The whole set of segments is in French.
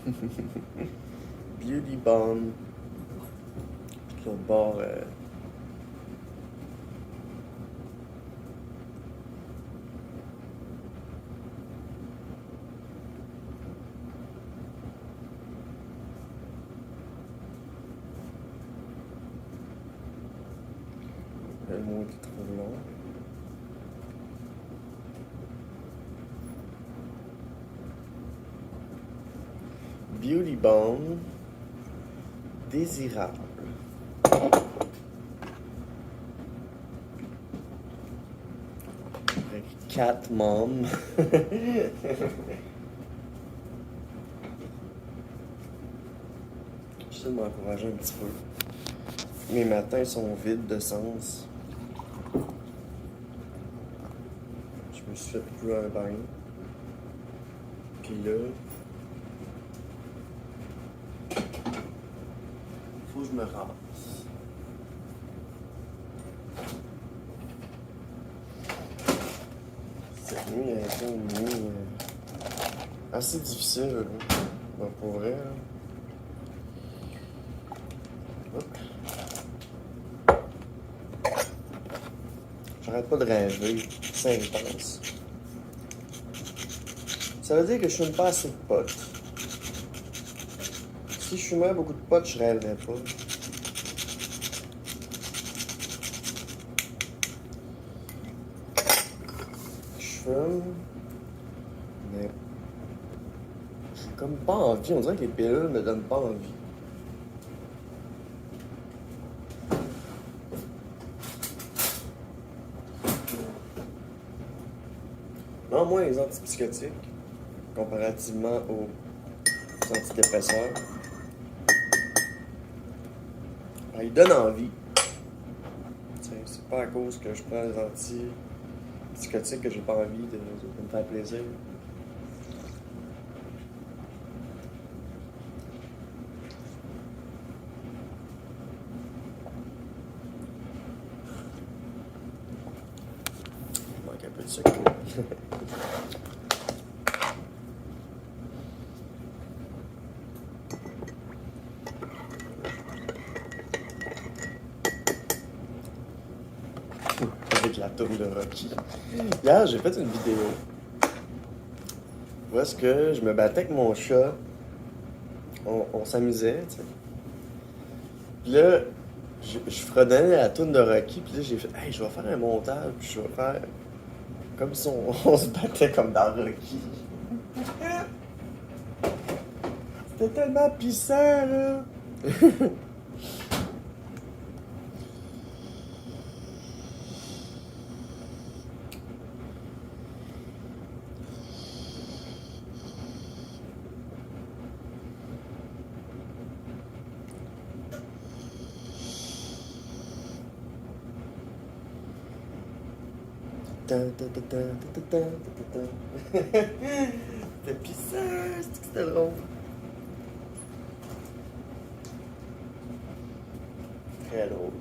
Beauty Bomb. Puis l'autre bord, le mot était trop long. Beauty Bomb. Désirable. Avec Cat Mom. J'essaie de m'encourager un petit peu. Mes matins sont vides de sens. Je me suis fait plus un bain. Puis là, faut que je me rase. Cette nuit a été une nuit assez difficile, là. Ben, pour vrai, là. Hop. J'arrête pas de rêver, c'est intense. Ça veut dire que je fume pas assez de potes. Si je fumais beaucoup de potes, je rêverais pas. Je fume, mais j'ai comme pas envie. On dirait que les pilules me donnent pas envie. Non, moi, les antipsychotiques, comparativement aux antidépresseurs, ben, ils donnent envie. T'sais, c'est pas à cause que je prends des antipsychotiques que j'ai pas envie de me faire plaisir. Il manque un peu de sucre. Avec la tourne de Rocky. Hier, j'ai fait une vidéo où est-ce que je me battais avec mon chat. On s'amusait, tu sais. Puis là, je fredonnais la tourne de Rocky, puis là, j'ai fait, hey, je vais faire un montage, puis je vais faire comme si on se battait comme dans Rocky. C'était tellement puissant, là! C'était puissant, c'était drôle. Très drôle.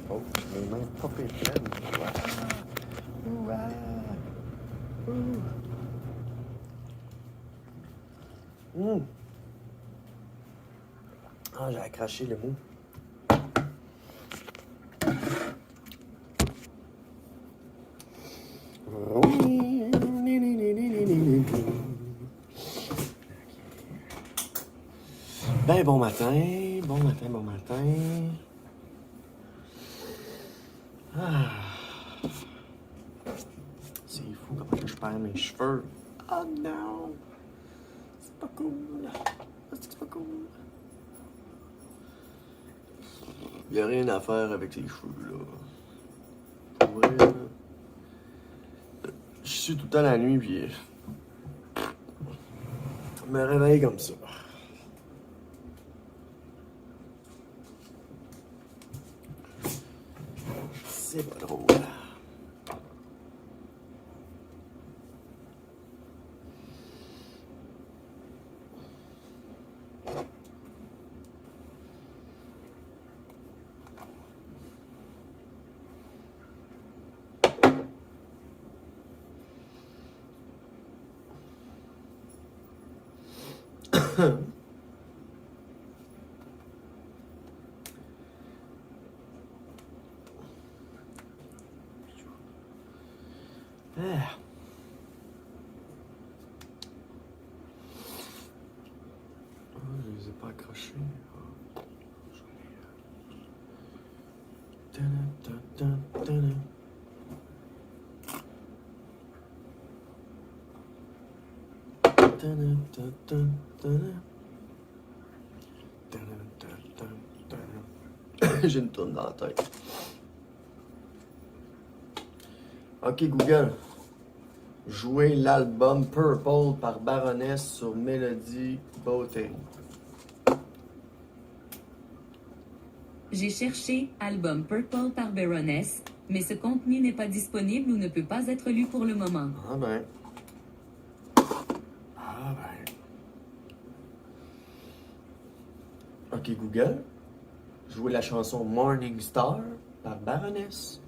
Oh, mes mains pas pleines. Ouah! Ah, j'ai accroché le mot. Ben, bon matin, bon matin, bon matin. Ah. C'est fou comment je perds mes cheveux. Oh non! C'est pas cool. C'est pas cool. Y'a rien à faire avec les cheveux, là. Pour vrai, là. Je suis tout le temps la nuit, puis je me réveille comme ça. C'est pas drôle. Ah. Je les ai pas accrochés. J'ai une tourne dans la tête. Ok Google, jouez l'album Purple par Baroness sur Melody Beauté. J'ai cherché album Purple par Baroness, mais ce contenu n'est pas disponible ou ne peut pas être lu pour le moment. Ah ben. Ah ben. Ok Google, jouez la chanson Morning Star par Baroness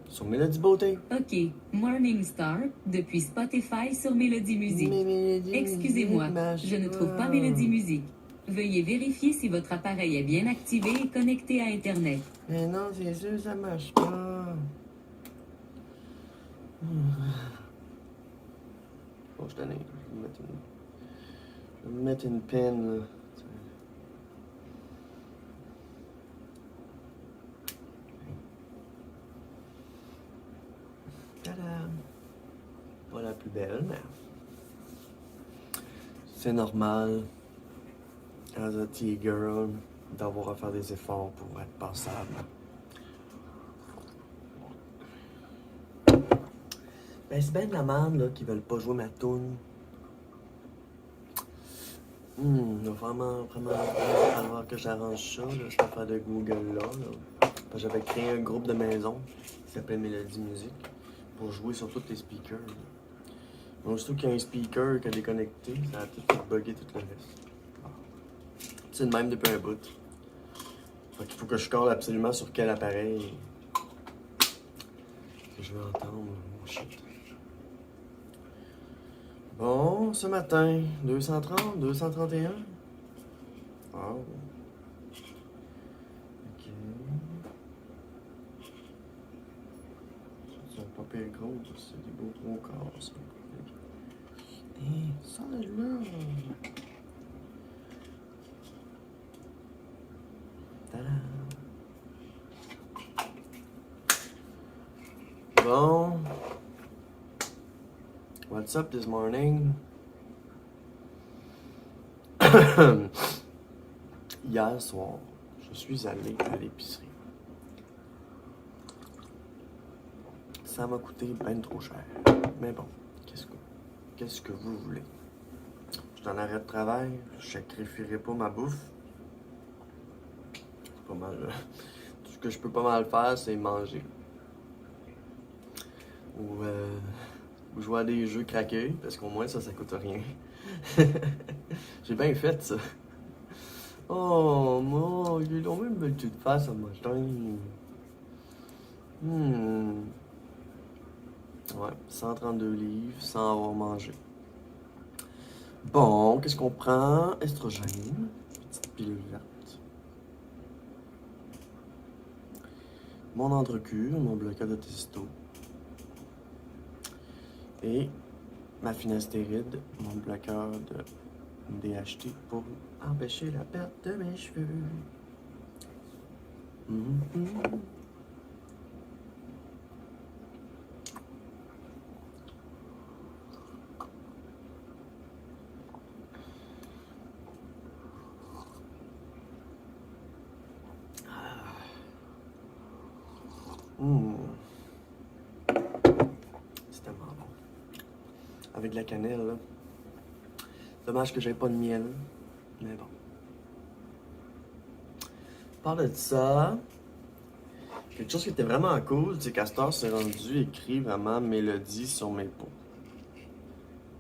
sur Melody Beauté. Ok, Morning Star, depuis Spotify sur Melody Music. Excusez-moi, je ne trouve pas Melody Music. Veuillez vérifier si votre appareil est bien activé et connecté à Internet. Mais non, c'est sûr, ça marche pas. Bon, je t'en ai. Je vais me mettre une pin, là. Tadam! Pas la plus belle, mais c'est normal, as a T-girl, d'avoir à faire des efforts pour être passable. Ben, c'est bien de la merde, là, qui veulent pas jouer ma toune. Il va vraiment falloir que j'arrange ça, là, cette affaire de Google là. Parce que j'avais créé un groupe de maison qui s'appelait Melody Music pour jouer sur tous les speakers. Là. Donc, surtout qu'il y a un speaker qui est déconnecté, ça va tout faire bugger tout le reste. C'est le même depuis un bout. Fait qu'il faut que je colle absolument sur quel appareil que je vais entendre. Oh shit. Bon, ce matin, 230, 231. Wow. Ok. C'est pas pire gros, c'est des beaux gros corps, ça. Hé, ça là! Tadam! Bon. What's up this morning? Hier soir, je suis allé à l'épicerie. Ça m'a coûté bien trop cher. Mais bon, qu'est-ce que vous voulez? Je suis en arrêt de travail, je sacrifierai pas ma bouffe. C'est pas mal. Tout ce que je peux pas mal faire, c'est manger. Ou jouer à des jeux craqués, parce qu'au moins ça coûte rien. J'ai bien fait ça. Oh mon, j'ai donc une belle petite face ce matin. Ouais, 132 livres sans avoir mangé. Bon, qu'est-ce qu'on prend? Estrogène, petite pilule verte. Mon entrecure, mon bloqueur de testo. Et ma finastéride, mon bloqueur de DHT pour empêcher la perte de mes cheveux. C'est tellement bon. Avec de la cannelle, là. Dommage que j'avais pas de miel. Mais bon. Parle de ça. Quelque chose qui était vraiment cool, c'est qu'Astor s'est rendu écrit vraiment mélodie sur mes peaux.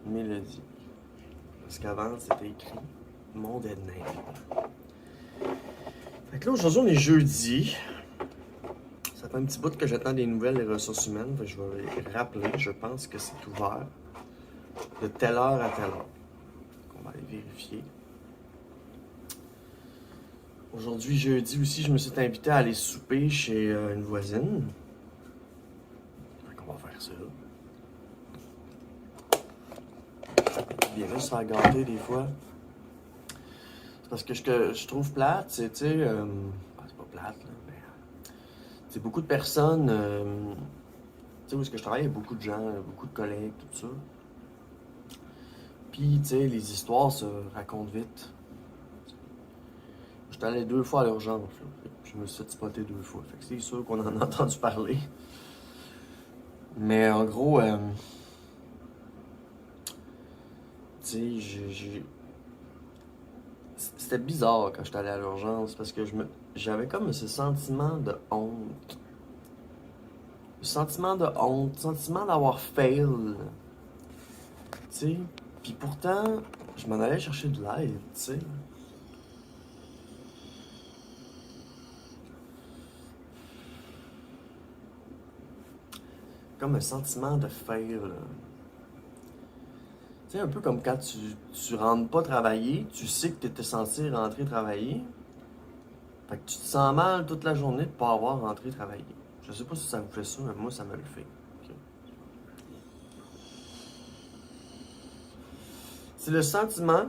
Mélodie. Parce qu'avant, c'était écrit Mon Dead Name. Fait que là, aujourd'hui, on est jeudi. Ça fait un petit bout que j'attends des nouvelles des ressources humaines. Fait que je vais les rappeler. Je pense que c'est ouvert de telle heure à telle heure. On va aller vérifier. Aujourd'hui, jeudi aussi, je me suis invité à aller souper chez une voisine. Fait qu'on va faire ça. bien se faire gâter des fois. C'est parce que je trouve plate, c'est, tu sais, c'est pas plate, là, mais c'est beaucoup de personnes, tu sais, où est-ce que je travaille, il y a beaucoup de gens, beaucoup de collègues, tout ça. Puis, tu sais, les histoires se racontent vite. J'étais allé 2 fois à l'urgence, là. Puis je me suis fait spotter 2 fois. Fait que c'est sûr qu'on en a entendu parler. Mais en gros, tu sais, c'était bizarre quand j'étais allé à l'urgence parce que j'avais comme ce sentiment de honte. Le sentiment de honte, sentiment d'avoir fail. Tu sais, puis pourtant, je m'en allais chercher de l'aide, tu sais. Comme un sentiment de fail. Tu sais, un peu comme quand tu rentres pas travailler, tu sais que tu étais censé rentrer travailler. Fait que tu te sens mal toute la journée de pas avoir rentré travailler. Je sais pas si ça vous fait ça, mais moi, ça me le fait. Ok. C'est le sentiment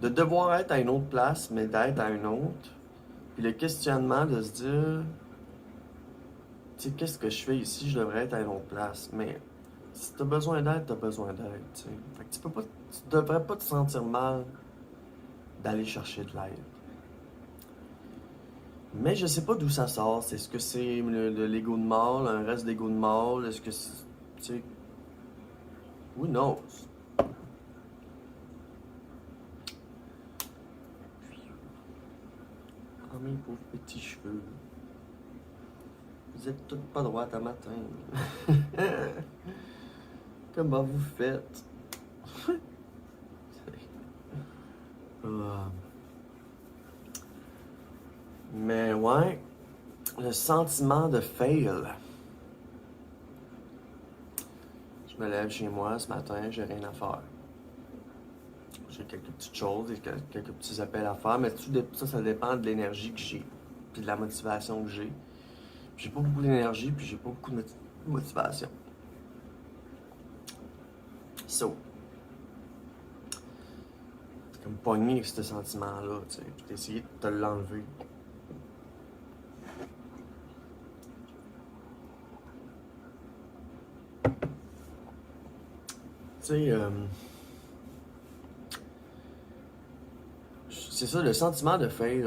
de devoir être à une autre place, mais d'être à une autre. Puis le questionnement de se dire, tu sais, qu'est-ce que je fais ici? Je devrais être à une autre place. Mais si t'as besoin d'aide, t'as besoin d'aide, tu sais. Fait que tu devrais pas te sentir mal d'aller chercher de l'aide. Mais je sais pas d'où ça sort. Est-ce que c'est de l'ego de mâle, un reste d'ego de mâle? Est-ce que c'est, tu sais, who knows? Oh, mes pauvres petits cheveux. Vous êtes toutes pas droites à matin. Comment vous faites? Ah. Mais ouais, le sentiment de fail. Je me lève chez moi ce matin, j'ai rien à faire. J'ai quelques petites choses, quelques petits appels à faire, mais ça dépend de l'énergie que j'ai, puis de la motivation que j'ai. J'ai pas beaucoup d'énergie, puis j'ai pas beaucoup de motivation. So, c'est comme pogner avec ce sentiment-là, tu sais, puis d'essayer de te l'enlever. Tu sais, c'est ça, le sentiment de fail.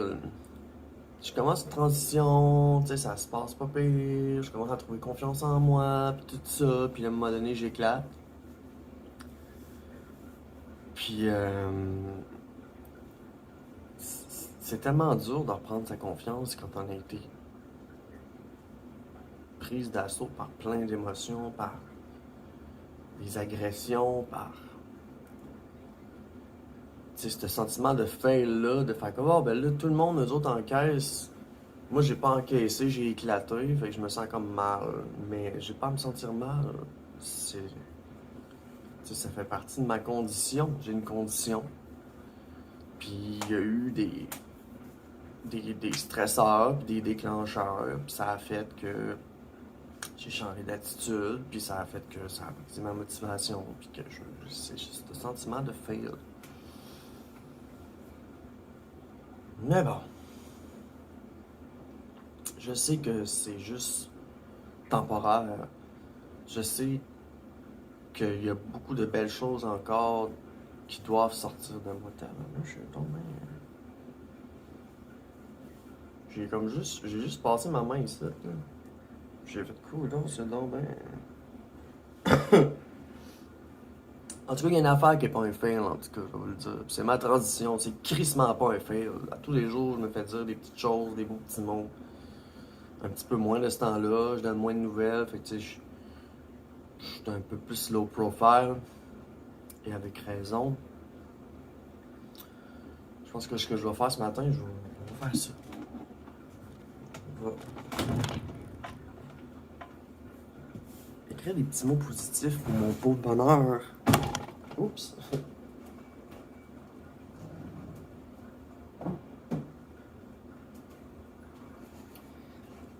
Je commence une transition, tu sais, ça se passe pas pire, je commence à trouver confiance en moi, puis tout ça, puis à un moment donné, j'éclate. Puis, c'est tellement dur de reprendre sa confiance quand on a été prise d'assaut par plein d'émotions, par des agressions, par, tu sais, ce sentiment de fail-là, de faire comme, oh, ben là, tout le monde, eux autres, encaissent. Moi, j'ai pas encaissé, j'ai éclaté, fait que je me sens comme mal. Mais j'ai pas à me sentir mal. C'est, tu sais, ça fait partie de ma condition. J'ai une condition. Puis il y a eu des stresseurs, puis des déclencheurs, puis ça a fait que j'ai changé d'attitude, puis ça a fait que ça a affecté ma motivation, puis que c'est juste le sentiment de fail. Mais bon, je sais que c'est juste temporaire. Je sais qu'il y a beaucoup de belles choses encore qui doivent sortir de moi. Je suis tombé. J'ai juste passé ma main ici, là. J'ai fait cool, donc c'est donc ben. En tout cas, il y a une affaire qui est pas un fail, en tout cas, je vais vous le dire. Puis c'est ma transition, c'est crissement pas un fail. À tous les jours, je me fais dire des petites choses, des beaux petits mots. Un petit peu moins de ce temps-là, je donne moins de nouvelles, fait que tu sais, je suis un peu plus low profile. Et avec raison. Je pense que ce que je vais faire ce matin, je vais faire ça. Je vais écrire des petits mots positifs pour mon pot de bonheur. Oups!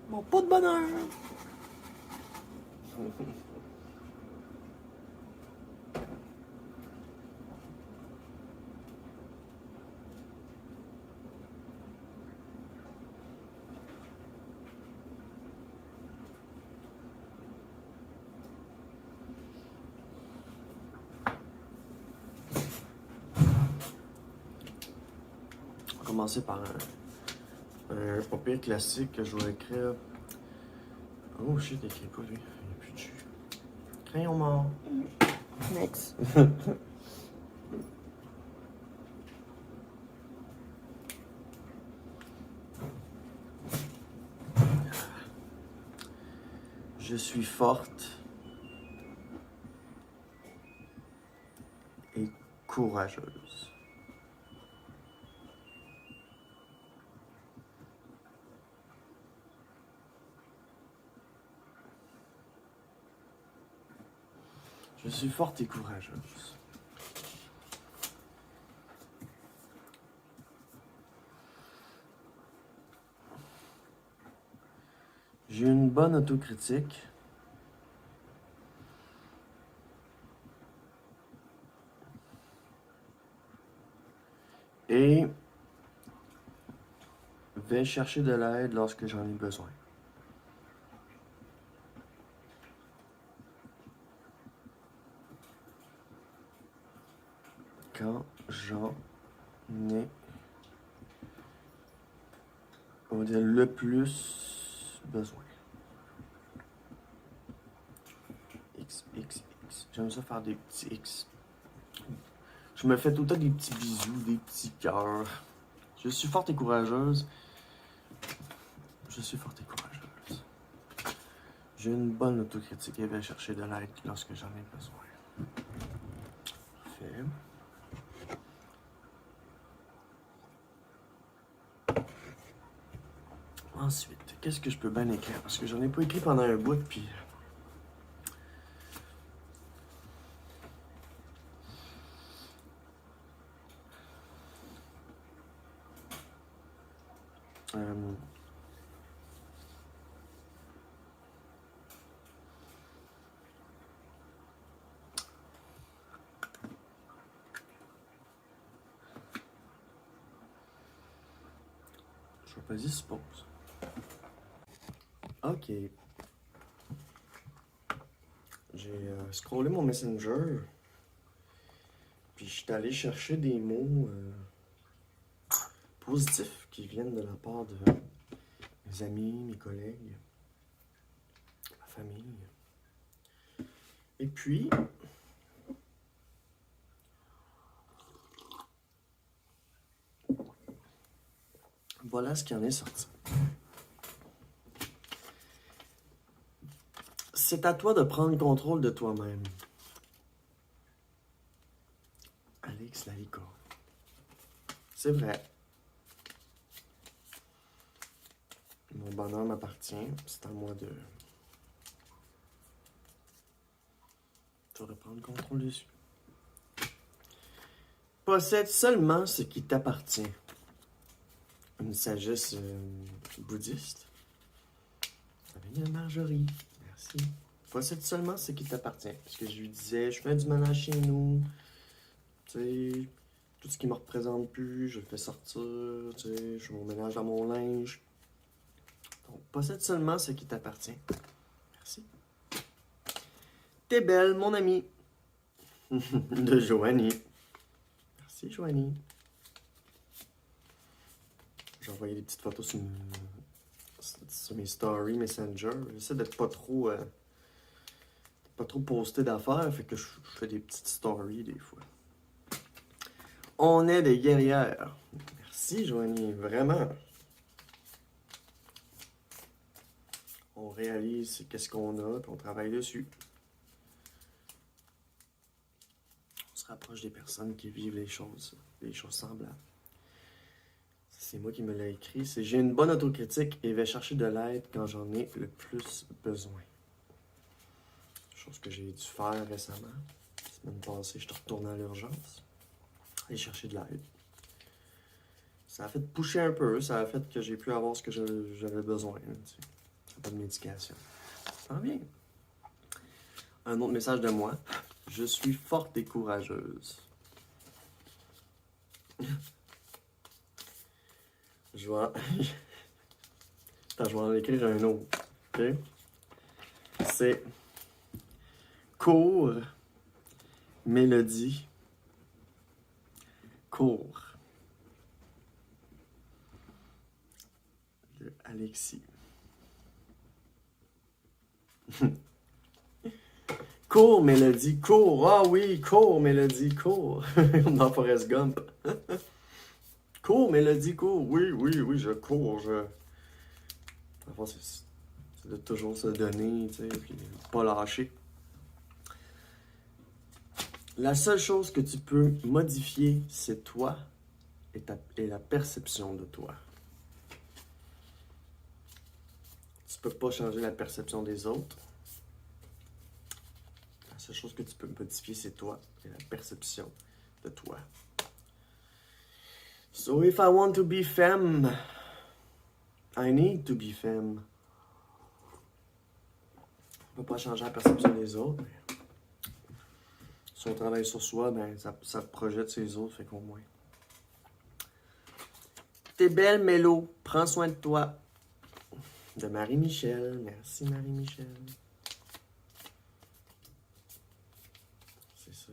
Mon pot de bonheur! commencer par un papier classique que je vais écrire. Oh shit, écrit pas lui. Il n'y a plus de jus. Crayon mort. Next. Je suis forte et courageuse. Je suis forte et courageuse. J'ai une bonne autocritique. Et vais chercher de l'aide lorsque j'en ai besoin. Quand j'en ai, on va dire, le plus besoin. X, X, X. J'aime ça faire des petits X. Je me fais tout le temps des petits bisous, des petits cœurs. Je suis forte et courageuse. Je suis forte et courageuse. J'ai une bonne autocritique et vais chercher de l'aide lorsque j'en ai besoin. Parfait. Ensuite, qu'est-ce que je peux bien écrire? Parce que j'en ai pas écrit pendant un bout, puis... je vais pas dire suppose. Ok. J'ai scrollé mon Messenger, puis je suis allé chercher des mots positifs qui viennent de la part de mes amis, mes collègues, ma famille. Et puis, voilà ce qui en est sorti. C'est à toi de prendre contrôle de toi-même. Alex Lalica. C'est vrai. Mon bonheur m'appartient. C'est à moi de reprendre contrôle dessus. Possède seulement ce qui t'appartient. Une sagesse bouddhiste. Ça vient de Marjorie. Merci. Possède seulement ce qui t'appartient. Parce que je lui disais, je fais du ménage chez nous. Tu sais, tout ce qui me représente plus, je le fais sortir. Tu sais, je fais mon ménage dans mon linge. Donc, possède seulement ce qui t'appartient. Merci. T'es belle, mon ami. De Joanie. Merci, Joanie. J'ai envoyé des petites photos sur mes stories Messenger. J'essaie d'être pas trop posté d'affaires, fait que je fais des petites stories des fois. On est des guerrières. Merci, Joanie, vraiment. On réalise qu'est-ce qu'on a, puis on travaille dessus. On se rapproche des personnes qui vivent les choses semblables. C'est moi qui me l'ai écrit. C'est j'ai une bonne autocritique et vais chercher de l'aide quand j'en ai le plus besoin. Chose que j'ai dû faire récemment. La semaine passée, je suis retourné à l'urgence. Aller chercher de l'aide. Ça a fait pousser un peu. Ça a fait que j'ai pu avoir ce que j'avais besoin. Pas de médication. Ça va bien. Un autre message de moi. Je suis forte et courageuse. Je vais... Attends, je vais en écrire un autre. OK? C'est cours, mélodie, cours. Alexis. Cours, Mélodie, cours. Ah oui, cours, Mélodie, cours. Comme dans Forrest Gump. Cours, Mélodie, cours. Oui, oui, oui, je cours. Enfin, c'est de toujours se donner, tu sais, puis pas lâcher. La seule chose que tu peux modifier, c'est toi et la perception de toi. Tu peux pas changer la perception des autres. La seule chose que tu peux modifier, c'est toi et la perception de toi. So if I want to be femme, I need to be femme. On peut pas changer la perception des autres. Mais si on travaille sur soi, ben ça projette sur les autres, fait qu'au moins. T'es belle, Mélo. Prends soin de toi. De Marie-Michel. Merci, Marie-Michel. C'est ça,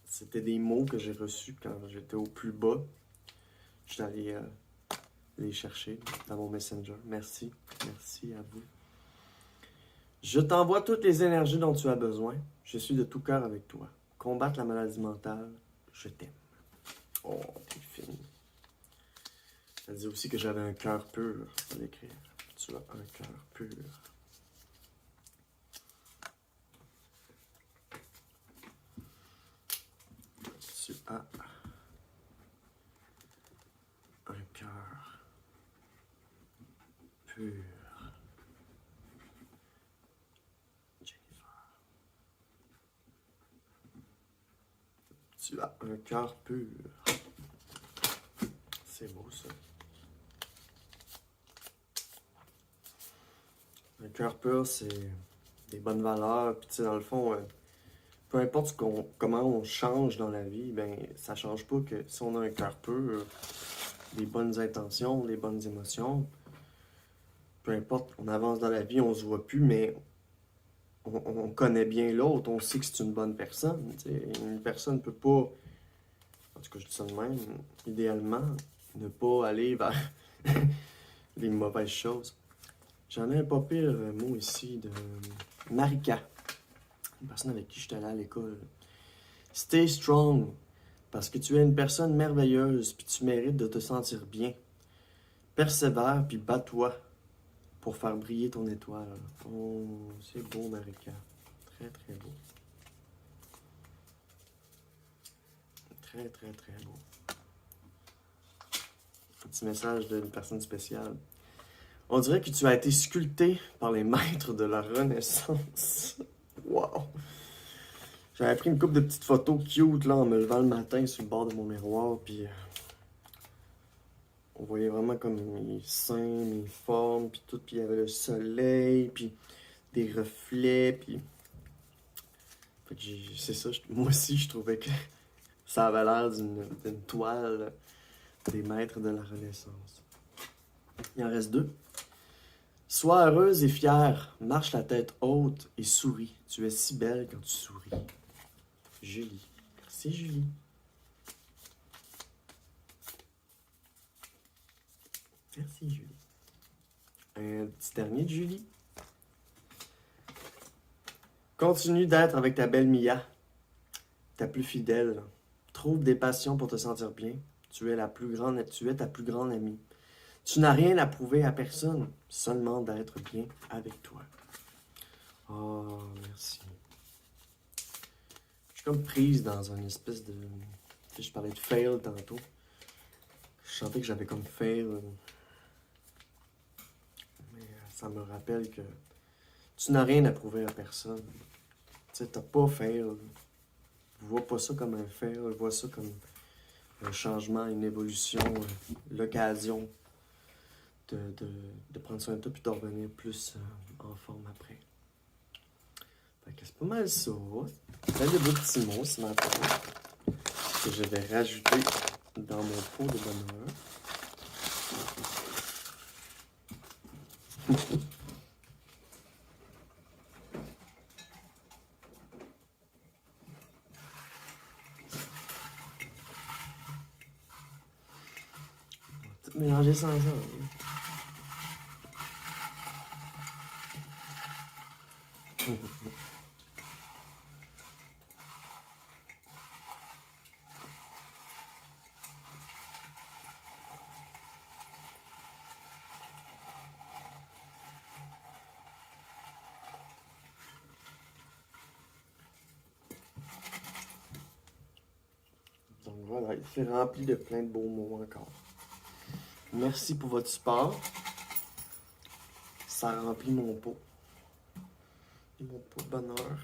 c'était des mots que j'ai reçus quand j'étais au plus bas. Je suis allé les chercher dans mon Messenger. Merci. Merci à vous. Je t'envoie toutes les énergies dont tu as besoin. Je suis de tout cœur avec toi. Combattre la maladie mentale, je t'aime. Oh, t'es fine. Elle dit aussi que j'avais un cœur pur. Je vais l'écrire. Tu as un cœur pur. Tu as un cœur pur. Jennifer. Tu as un cœur pur. C'est beau ça. Un cœur pur, c'est des bonnes valeurs. Puis tu sais, dans le fond, peu importe comment on change dans la vie, ben ça change pas que si on a un cœur pur, des bonnes intentions, des bonnes émotions, peu importe, on avance dans la vie, on se voit plus, mais on connaît bien l'autre, on sait que c'est une bonne personne. T'sais. Une personne ne peut pas, en tout cas je dis ça de même, idéalement, ne pas aller vers les mauvaises choses. J'en ai un pas pire mot ici de Marika, une personne avec qui j'étais allé à l'école. Stay strong, parce que tu es une personne merveilleuse, puis tu mérites de te sentir bien. Persévère, puis bats-toi pour faire briller ton étoile. Oh, c'est beau, Marika. Très, très beau. Très, très, très beau. Un petit message d'une personne spéciale. On dirait que tu as été sculpté par les maîtres de la Renaissance. Wow! J'avais pris une couple de petites photos cute là, en me levant le matin sur le bord de mon miroir, puis on voyait vraiment comme mes seins, mes formes, puis tout, puis il y avait le soleil, puis des reflets, puis... Fait que c'est ça, moi aussi je trouvais que ça avait l'air d'une toile des maîtres de la Renaissance. Il en reste deux. Sois heureuse et fière, marche la tête haute et souris. Tu es si belle quand tu souris. Julie. Merci, Julie. Merci, Julie. Un petit dernier de Julie. Continue d'être avec ta belle Mia, ta plus fidèle. Trouve des passions pour te sentir bien. Tu es ta plus grande amie. Tu n'as rien à prouver à personne, seulement d'être bien avec toi. Oh, merci. Je suis comme prise dans une espèce de... Je parlais de fail tantôt. Je sentais que j'avais comme fail. Mais ça me rappelle que tu n'as rien à prouver à personne. Tu sais, t'as pas fail. Vois pas ça comme un fail, vois ça comme un changement, une évolution, l'occasion de prendre soin de toi puis de revenir plus en forme après. Fait que c'est pas mal ça. Plein de beaux petits mots ce matin que je vais rajouter dans mon pot de bonheur. Tout mélanger ça ensemble. Donc voilà, il s'est rempli de plein de beaux mots encore. Merci pour votre support. Ça remplit mon pot. Mon pot de bonheur.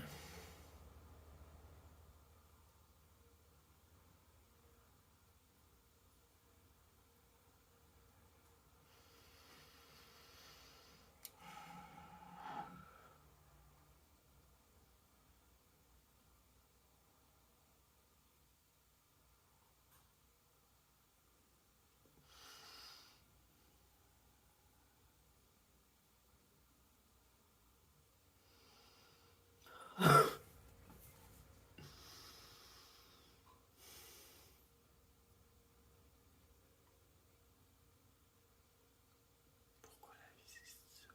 Pourquoi la vie c'est ça?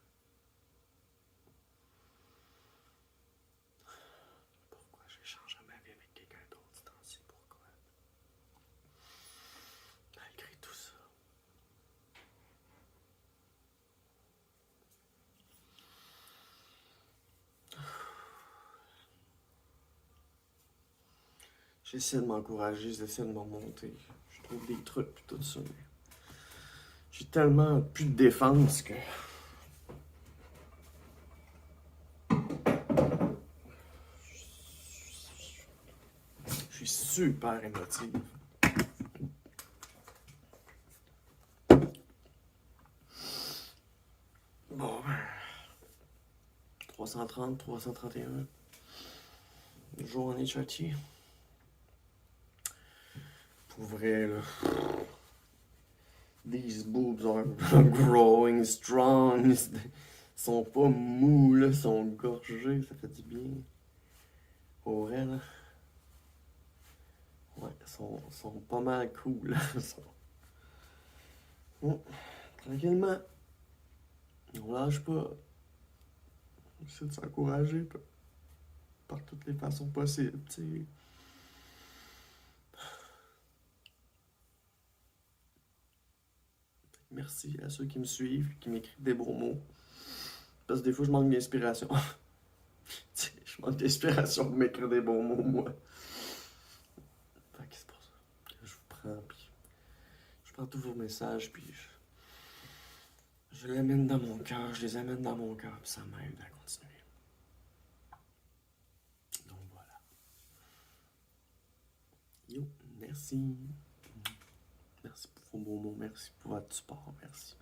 Pourquoi j'échange ma vie avec quelqu'un d'autre ce temps-ci? Pourquoi? Malgré tout ça. J'essaie de m'encourager, j'essaie de me remonter. Je trouve des trucs et tout ça, mais j'ai tellement plus de défense que je suis super émotive. Bon, 330, 331. Jour en HRT. Pour vrai, là. These boobs are growing strong. Ils sont pas mous, là. Ils sont gorgés. Ça fait du bien. Pour vrai, là. Ouais, ils sont pas mal cool, là. Tranquillement. On lâche pas. On essaie de s'encourager par toutes les façons possibles, tu sais. Merci à ceux qui me suivent, qui m'écrivent des beaux mots. Parce que des fois, je manque d'inspiration. Je manque d'inspiration pour m'écrire des bons mots, moi. Fait que c'est pour ça que je vous prends, puis je prends tous vos messages, puis je les amène dans mon cœur, je les amène dans mon cœur, puis ça m'aide à continuer. Donc voilà. Yo, merci. Merci pour vos beaux mots, merci pour votre support, merci.